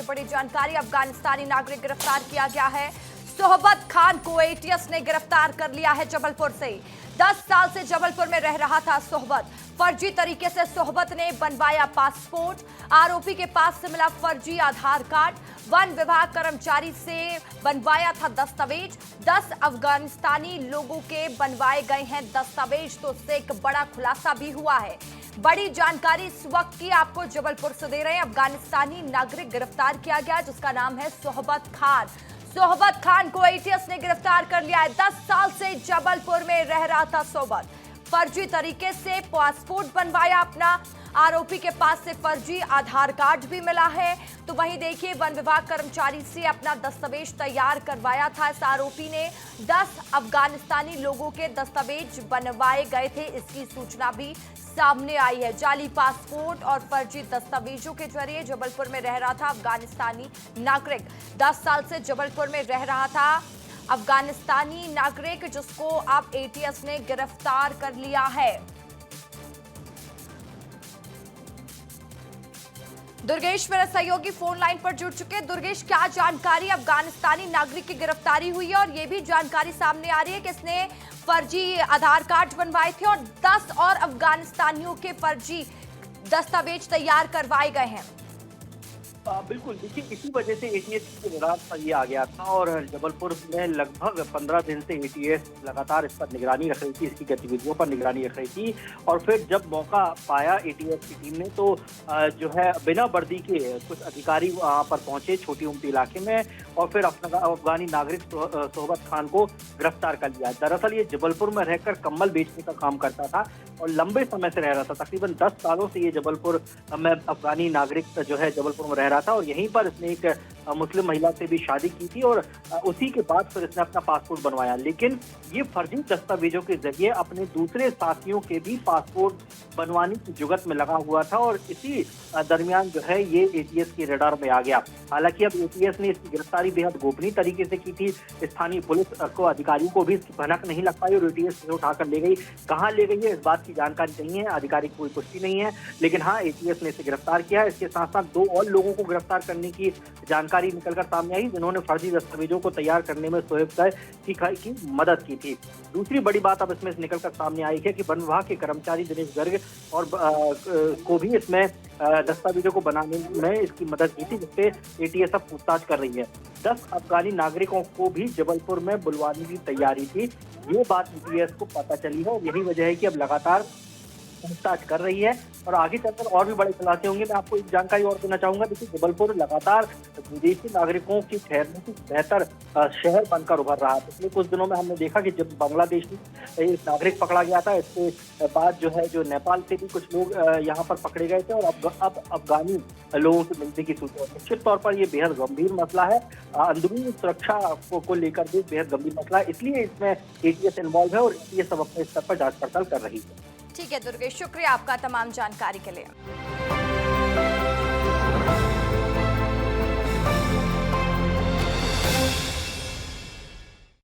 से बड़ी जानकारी, अफगानिस्तानी नागरिक गिरफ्तार किया गया है। सोहबत खान को एटीएस ने गिरफ्तार कर लिया है जबलपुर से। 10 साल से जबलपुर में रह रहा था सोहबत। फर्जी तरीके से सोहबत ने बनवाया पासपोर्ट। आरोपी के पास से मिला फर्जी आधार कार्ड। वन विभाग कर्मचारी से बनवाया था दस्तावेज। 10 अफगानिस्तानी लोगों के बनवाए गए हैं दस्तावेज। तो इससे एक बड़ा खुलासा भी हुआ है। बड़ी जानकारी इस वक्त की आपको जबलपुर से दे रहे हैं। अफगानिस्तानी नागरिक गिरफ्तार किया गया जिसका नाम है सोहबत खान। सोहबत खान को एटीएस ने गिरफ्तार कर लिया है। 10 साल से जबलपुर में रह रहा था सोहबत। फर्जी तरीके से पासपोर्ट बनवाया अपना। आरोपी के पास से फर्जी आधार कार्ड भी मिला है। तो वहीं देखिए, वन विभाग कर्मचारी से अपना दस्तावेज तैयार करवाया था। इस आरोपी ने 10 अफगानिस्तानी लोगों के दस्तावेज बनवाए गए थे, इसकी सूचना भी सामने आई है। जाली पासपोर्ट और फर्जी दस्तावेजों के जरिए जबलपुर में रह रहा था अफगानिस्तानी नागरिक। 10 साल से जबलपुर में रह रहा था अफगानिस्तानी नागरिक, जिसको अब एटीएस ने गिरफ्तार कर लिया है। दुर्गेश मेरे सहयोगी फोन लाइन पर जुड़ चुके हैं। दुर्गेश, क्या जानकारी, अफगानिस्तानी नागरिक की गिरफ्तारी हुई है और ये भी जानकारी सामने आ रही है कि इसने फर्जी आधार कार्ड बनवाए थे और 10 और अफगानिस्तानियों के फर्जी दस्तावेज तैयार करवाए गए हैं। बिल्कुल, देखिए इसी वजह से एटीएस की निगरान पर ये आ गया था और जबलपुर में लगभग 15 दिन से एटीएस लगातार इस पर निगरानी रख रही थी, इसकी गतिविधियों पर निगरानी रख रही थी। और फिर जब मौका पाया एटीएस की टीम ने तो जो है बिना वर्दी के कुछ अधिकारी वहाँ पर पहुंचे छोटी उमटी इलाके में और फिर अफगानी नागरिक सोहबत खान को गिरफ्तार कर लिया। दरअसल ये जबलपुर में रहकर कम्बल बेचने का काम करता था और लंबे समय से रह रहा था। तकरीबन 10 सालों से ये जबलपुर में अफगानी नागरिक जो है जबलपुर में रह रहा था और यहीं पर इसने एक मुस्लिम महिला से भी शादी की थी और उसी के बाद फिर इसने अपना पासपोर्ट बनवाया। लेकिन ये फर्जी दस्तावेजों के जरिए अपने दूसरे साथियों के भी पासपोर्ट बनवाने की जुगत में लगा हुआ था और इसी दरमियान जो है ये एटीएस के रडार में आ गया। हालांकि अब एटीएस ने इसकी गिरफ्तारी बेहद गोपनीय तरीके से की थी। स्थानीय पुलिस को अधिकारियों को भी इसकी भनक नहीं लग पाई और एटीएस से उठाकर ले गई। कहाँ ले गई है इस बात की जानकारी नहीं है, आधिकारिक कोई पुष्टि नहीं है। लेकिन हाँ, एटीएस ने इसे गिरफ्तार किया। इसके साथ साथ 2 और लोगों को गिरफ्तार करने की जानकारी निकलकर सामने आई जिन्होंने फर्जी दस्तावेजों को तैयार करने में सोहबत की मदद की थी। दूसरी बड़ी बात अब इसमें निकलकर सामने आई है कि वन विभाग के कर्मचारी दिनेश गर्ग और को भी इसमें दस्तावेजों को बनाने में इसकी मदद की थी, जिससे एटीएस अब पूछताछ कर रही है। 10 अफगानी नागरिकों को भी जबलपुर में बुलवाने की तैयारी थी, ये बात एटीएस को पता चली है और यही वजह है कि अब लगातार पूछताछ कर रही है और आगे चलकर और भी बड़े खुलासे होंगे। मैं आपको एक जानकारी और देना चाहूंगा। देखिए, जबलपुर लगातार विदेशी नागरिकों की ठहरने की बेहतर शहर बनकर उभर रहा है। पिछले कुछ दिनों में हमने देखा कि जब बांग्लादेश में एक नागरिक पकड़ा गया था, इसके बाद जो है जो नेपाल से भी कुछ लोग यहाँ पर पकड़े गए थे और अब अफगानी लोगों से मिलने की सूचना। निश्चित तौर पर यह बेहद गंभीर मसला है। अंदरूनी सुरक्षा को लेकर भी बेहद गंभीर मसला है, इसलिए इसमें एटीएस इन्वॉल्व है और ये सब अपने स्तर पर जांच पड़ताल कर रही है। ठीक है दुर्गेश, शुक्रिया आपका तमाम जानकारी के लिए।